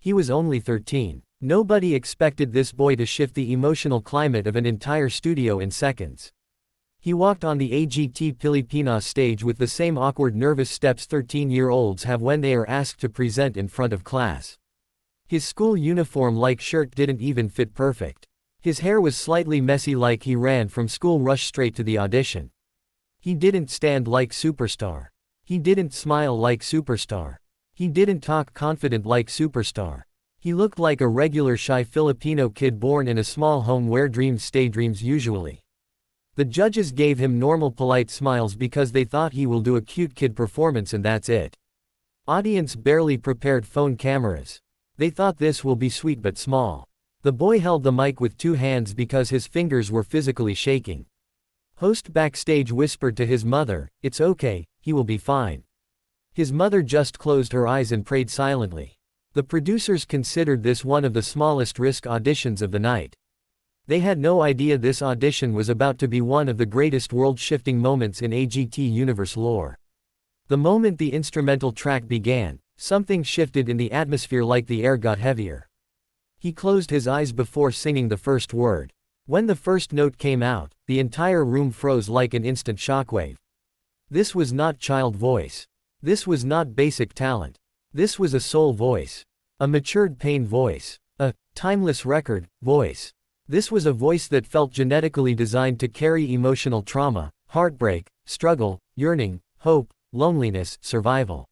He was only 13. Nobody expected this boy to shift the emotional climate of an entire studio in seconds. He walked on the AGT Pilipinas stage with the same awkward nervous steps 13-year-olds have when they are asked to present in front of class. His school uniform-like shirt didn't even fit perfect. His hair was slightly messy like he ran from school rush straight to the audition. He didn't stand like superstar. He didn't smile like superstar. He didn't talk confident like superstar. He looked like a regular shy Filipino kid born in a small home where dreams stay dreams usually. The judges gave him normal polite smiles because they thought he will do a cute kid performance and that's it. Audience barely prepared phone cameras. They thought this will be sweet but small. The boy held the mic with 2 hands because his fingers were physically shaking. Host backstage whispered to his mother, "It's okay, he will be fine." His mother just closed her eyes and prayed silently. The producers considered this one of the smallest risk auditions of the night. They had no idea this audition was about to be one of the greatest world-shifting moments in AGT universe lore. The moment the instrumental track began, something shifted in the atmosphere like the air got heavier. He closed his eyes before singing the first word. When the first note came out, the entire room froze like an instant shockwave. This was not child voice. This was not basic talent. This was a soul voice. A matured pain voice. A timeless record voice. This was a voice that felt genetically designed to carry emotional trauma, heartbreak, struggle, yearning, hope, loneliness, survival.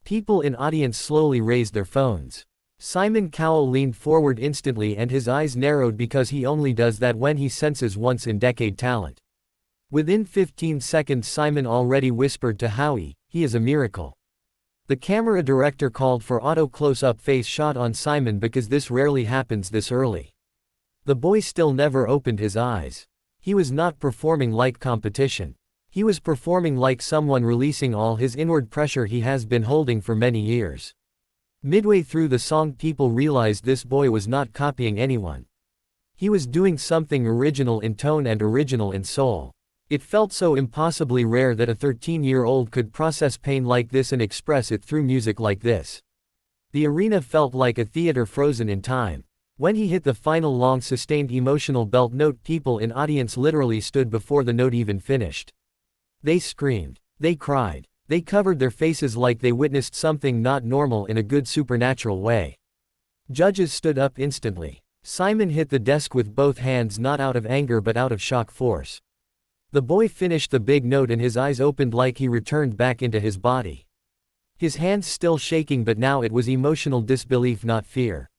People in audience slowly raised their phones. Simon Cowell leaned forward instantly and his eyes narrowed because he only does that when he senses once-in-decade talent. Within 15 seconds Simon already whispered to Howie, "He is a miracle." The camera director called for auto close-up face shot on Simon because this rarely happens this early. The boy still never opened his eyes. He was not performing like competition. He was performing like someone releasing all his inward pressure he has been holding for many years. Midway through the song people realized this boy was not copying anyone. He was doing something original in tone and original in soul. It felt so impossibly rare that a 13-year-old could process pain like this and express it through music like this. The arena felt like a theater frozen in time. When he hit the final long sustained emotional belt note, people in audience literally stood before the note even finished. They screamed. They cried. They covered their faces like they witnessed something not normal in a good supernatural way. Judges stood up instantly. Simon hit the desk with both hands, not out of anger but out of shock force. The boy finished the big note and his eyes opened like he returned back into his body. His hands still shaking, but now it was emotional disbelief, not fear.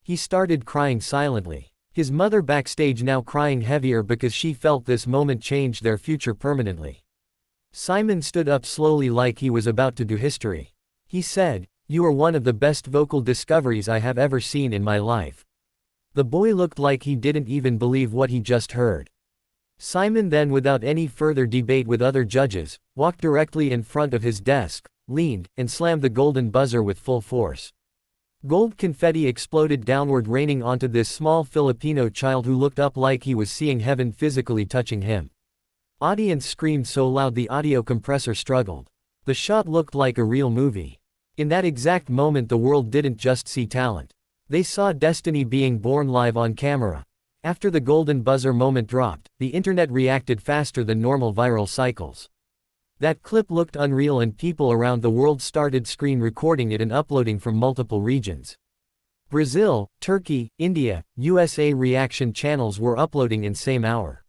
He started crying silently. His mother backstage now crying heavier because she felt this moment changed their future permanently. Simon stood up slowly like he was about to do history. He said, "You are one of the best vocal discoveries I have ever seen in my life." The boy looked like he didn't even believe what he just heard. Simon then, without any further debate with other judges, walked directly in front of his desk, leaned, and slammed the golden buzzer with full force. Gold confetti exploded downward, raining onto this small Filipino child who looked up like he was seeing heaven physically touching him. Audience screamed so loud the audio compressor struggled. The shot looked like a real movie. In that exact moment the world didn't just see talent. They saw destiny being born live on camera. After the golden buzzer moment dropped, the internet reacted faster than normal viral cycles. That clip looked unreal and people around the world started screen recording it and uploading from multiple regions. Brazil, Turkey, India, USA reaction channels were uploading in same hour.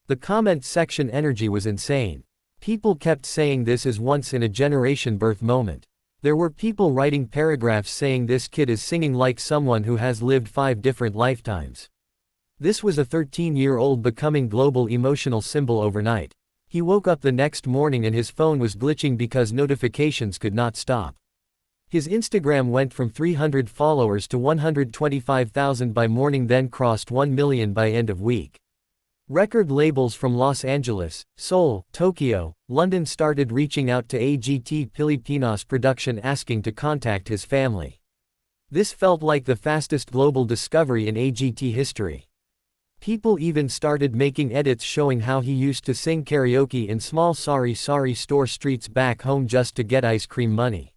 The comment section energy was insane. People kept saying this is once in a generation birth moment. There were people writing paragraphs saying this kid is singing like someone who has lived 5 different lifetimes. This was a 13-year-old becoming global emotional symbol overnight. He woke up the next morning and his phone was glitching because notifications could not stop. His Instagram went from 300 followers to 125,000 by morning, then crossed 1 million by end of week. Record labels from Los Angeles, Seoul, Tokyo, London started reaching out to AGT Pilipinas production asking to contact his family. This felt like the fastest global discovery in AGT history. People even started making edits showing how he used to sing karaoke in small sorry store streets back home just to get ice cream money.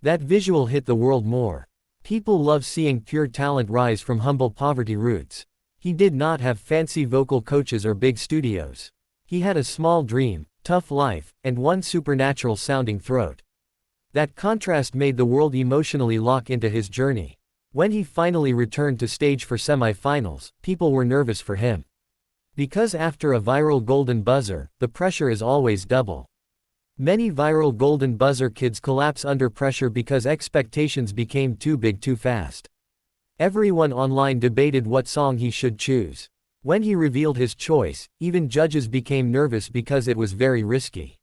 That visual hit the world more. People love seeing pure talent rise from humble poverty roots. He did not have fancy vocal coaches or big studios. He had a small dream, tough life, and one supernatural sounding throat. That contrast made the world emotionally lock into his journey. When he finally returned to stage for semifinals, people were nervous for him. Because after a viral golden buzzer, the pressure is always double. Many viral golden buzzer kids collapse under pressure because expectations became too big too fast. Everyone online debated what song he should choose. When he revealed his choice, even judges became nervous because it was very risky.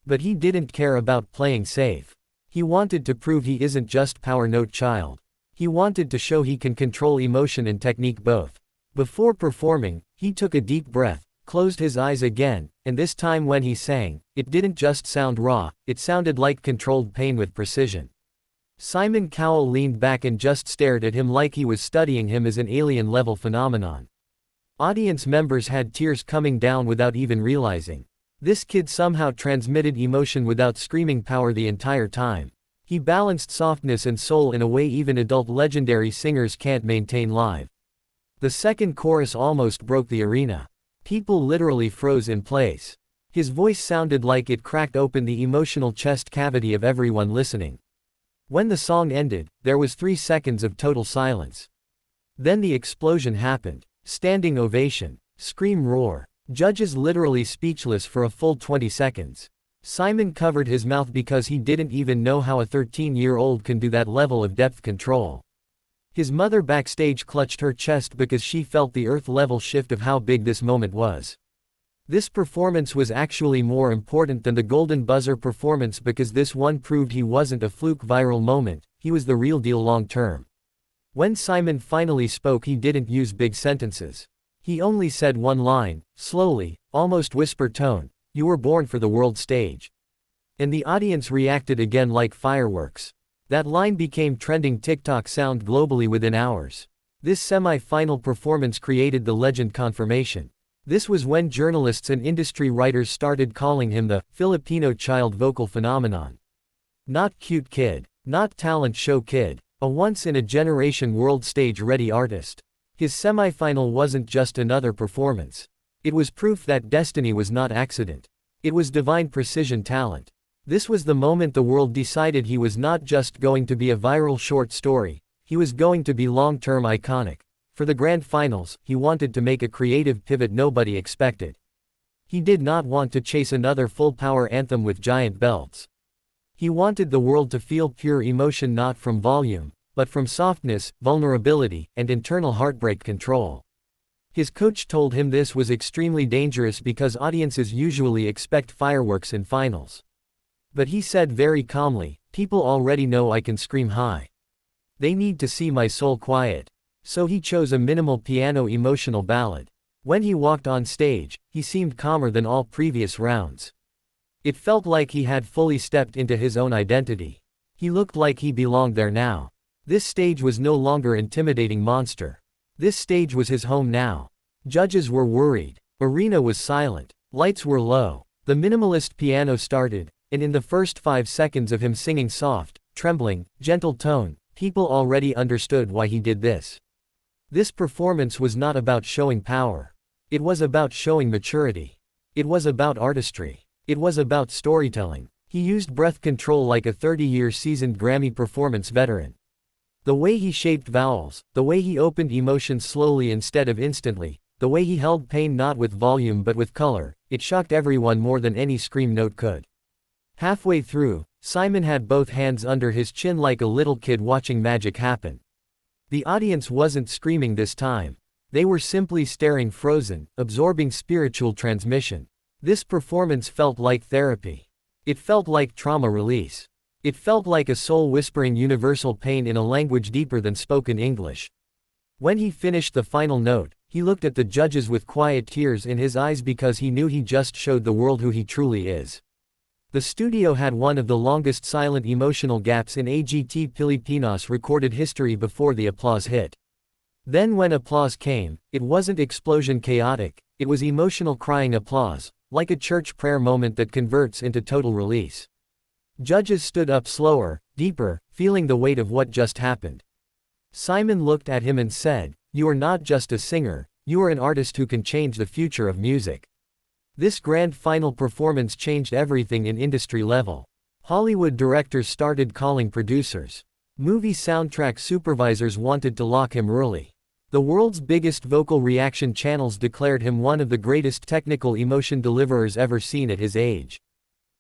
But he didn't care about playing safe. He wanted to prove he isn't just power note child. He wanted to show he can control emotion and technique both. Before performing, he took a deep breath, closed his eyes again, and this time when he sang, it didn't just sound raw, it sounded like controlled pain with precision. Simon Cowell leaned back and just stared at him like he was studying him as an alien-level phenomenon. Audience members had tears coming down without even realizing. This kid somehow transmitted emotion without screaming power the entire time. He balanced softness and soul in a way even adult legendary singers can't maintain live. The second chorus almost broke the arena. People literally froze in place. His voice sounded like it cracked open the emotional chest cavity of everyone listening. When the song ended, there was 3 seconds of total silence. Then the explosion happened. Standing ovation. Scream roar. Judges literally speechless for a full 20 seconds. Simon covered his mouth because he didn't even know how a 13-year-old can do that level of depth control. His mother backstage clutched her chest because she felt the earth-level shift of how big this moment was. This performance was actually more important than the golden buzzer performance because this one proved he wasn't a fluke viral moment, he was the real deal long-term. When Simon finally spoke, he didn't use big sentences. He only said one line, slowly, almost whisper tone, "You were born for the world stage." And the audience reacted again like fireworks. That line became trending TikTok sound globally within hours. This semi-final performance created the legend confirmation. This was when journalists and industry writers started calling him the Filipino child vocal phenomenon. Not cute kid. Not talent show kid. A once-in-a-generation world stage-ready artist. His semifinal wasn't just another performance. It was proof that destiny was not accident. It was divine precision talent. This was the moment the world decided he was not just going to be a viral short story, he was going to be long-term iconic. For the grand finals, he wanted to make a creative pivot nobody expected. He did not want to chase another full-power anthem with giant belts. He wanted the world to feel pure emotion not from volume, but from softness, vulnerability, and internal heartbreak control. His coach told him this was extremely dangerous because audiences usually expect fireworks in finals. But he said very calmly, "People already know I can scream high. They need to see my soul quiet." So he chose a minimal piano emotional ballad. When he walked on stage, he seemed calmer than all previous rounds. It felt like he had fully stepped into his own identity. He looked like he belonged there now. This stage was no longer intimidating monster. This stage was his home now. Judges were worried. Arena was silent. Lights were low. The minimalist piano started, and in the first 5 seconds of him singing soft, trembling, gentle tone, people already understood why he did this. This performance was not about showing power. It was about showing maturity. It was about artistry. It was about storytelling. He used breath control like a 30-year seasoned Grammy performance veteran. The way he shaped vowels, the way he opened emotion slowly instead of instantly, the way he held pain not with volume but with color, it shocked everyone more than any scream note could. Halfway through, Simon had both hands under his chin like a little kid watching magic happen. The audience wasn't screaming this time. They were simply staring frozen, absorbing spiritual transmission. This performance felt like therapy. It felt like trauma release. It felt like a soul whispering universal pain in a language deeper than spoken English. When he finished the final note, he looked at the judges with quiet tears in his eyes because he knew he just showed the world who he truly is. The studio had one of the longest silent emotional gaps in AGT Pilipinas recorded history before the applause hit. Then when applause came, it wasn't explosion chaotic, it was emotional crying applause, like a church prayer moment that converts into total release. Judges stood up slower, deeper, feeling the weight of what just happened. Simon looked at him and said, "You are not just a singer, you are an artist who can change the future of music." This grand final performance changed everything in industry level. Hollywood directors started calling producers. Movie soundtrack supervisors wanted to lock him early. The world's biggest vocal reaction channels declared him one of the greatest technical emotion deliverers ever seen at his age.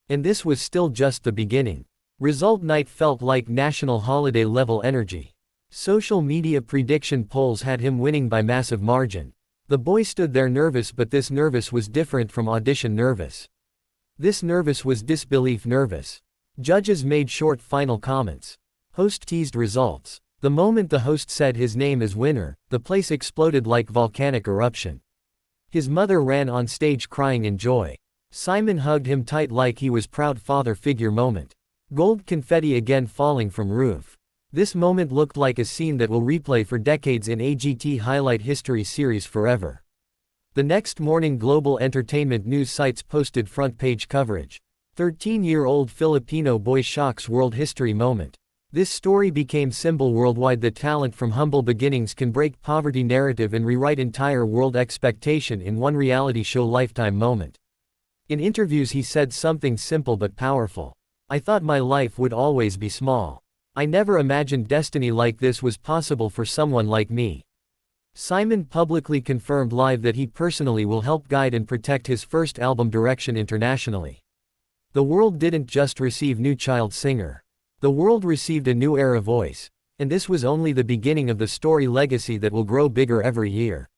And this was still just the beginning. Result night felt like national holiday level energy. Social media prediction polls had him winning by massive margin. The boy stood there nervous, but this nervous was different from audition nervous. This nervous was disbelief nervous. Judges made short final comments. Host teased results. The moment the host said his name as winner, the place exploded like volcanic eruption. His mother ran on stage crying in joy. Simon hugged him tight like he was proud father figure moment. Gold confetti again falling from roof. This moment looked like a scene that will replay for decades in AGT highlight history series forever. The next morning global entertainment news sites posted front page coverage. 13-year-old Filipino boy shocks world history moment. This story became symbol worldwide that talent from humble beginnings can break poverty narrative and rewrite entire world expectation in one reality show lifetime moment. In interviews he said something simple but powerful. "I thought my life would always be small. I never imagined destiny like this was possible for someone like me." Simon publicly confirmed live that he personally will help guide and protect his first album direction internationally. The world didn't just receive new child singer. The world received a new era voice. And this was only the beginning of the story legacy that will grow bigger every year.